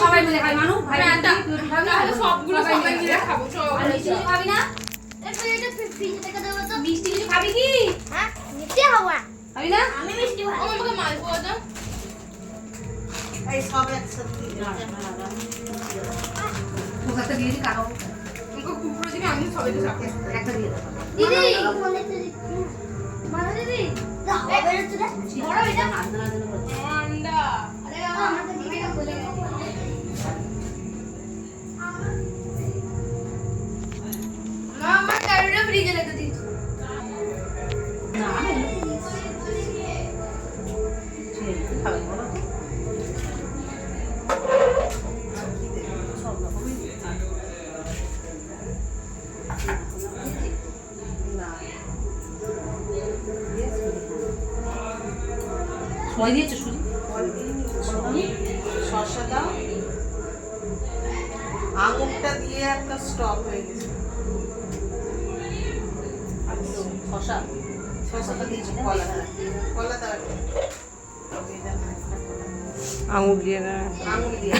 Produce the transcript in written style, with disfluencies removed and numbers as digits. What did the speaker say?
সবাই মিলে খাই মানু ভাই তাহলে সবগুলো সবাই মিলে খাবো। আর মিষ্টি কিছু খাবি না? এটা ফ্রিজে রেখে দেবো তো। মিষ্টি কিছু খাবি কি? হ্যাঁ মিষ্টি খাবো না। খাবি না? আমি মিষ্টি খাবো। আমাকে মালপোয়া দাও। এই সব একসাথে তোকে দিয়ে দিই কাকাবো। আমাকে কুকুরে দিবি, আমি সবাইকে খাবো। একটা দিয়ে দাও। দিদি মানে দিদি দাও বেরোচ্ছে রে বড় এটা আন্ডা। আরে বাবা আমাকে দিদিটা বলে গেছে মা আমার কারণে ফ্রিজে রেখে দিয়েছি না খাবে বলো সব রকমই সময় দিয়েছো সুজি শসা দাও, আঙুরটা দিয়ে একটা স্টক হয়ে গেছে। শশা শসাটা দিয়েছি, কলা কলা দাও, আঙুর দিয়ে না। আঙুর দিয়ে